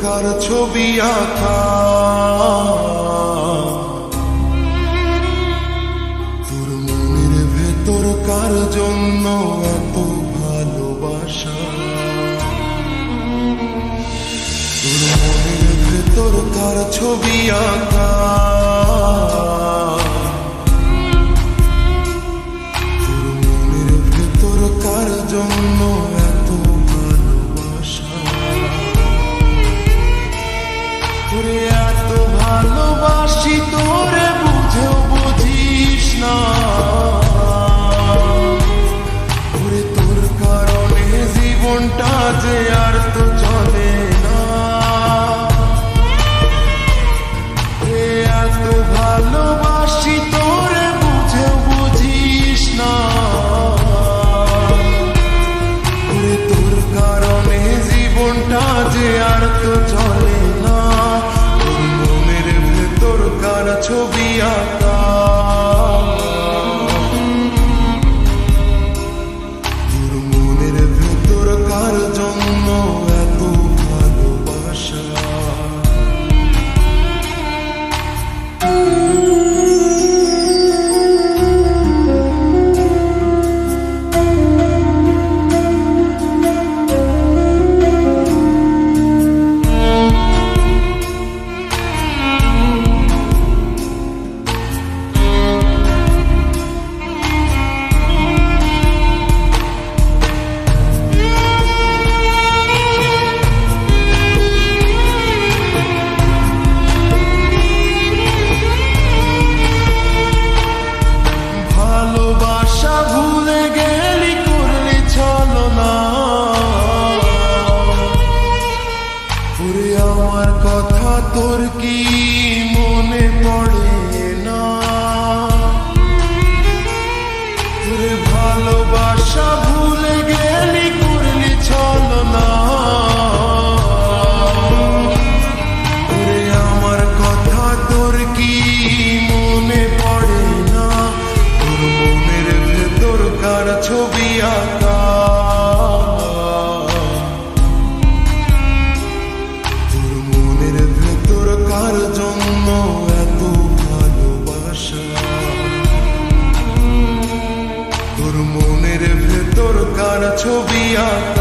কার ছবি আঁকা, তোর মনের ভেতর কার জন্য এত ভালোবাসা, তোর মনের ভেতর কার ছবি আঁকা, তোর মনের ভেতর কার জন্য এত ভালোবাসা, তোরে এত ভালোবাসি তোরে বুঝেও বুঝিস না, ওরে তোর কারণে জীবনটা যে আর তো চলে না, এত ভালোবাসি তোরে বুঝেও বুঝিস না, ওরে তোর কারণে জীবনটা যে আর তো চলে না, তোর মনের ভেতর কার ছবি আঁকা, তোর মনের ভেতর কার জন্য এত ভালোবাসা। ভালোবাসা ভুলে গেলি করলি ছলনা, ওরে আমার কথা তোর কি মনে পড়ে না, ওরে ভালোবাসা ভুলে গেলি করলি ছলনা, ওরে আমার কথা তোর কি মনে পড়ে না, তোর মনের ভেতর কার ছবি আঁকা, তোর মনের ভেতর কার জন্য এত ভালোবাসা, তোর মনের ভেতর কার ছবি আঁকা।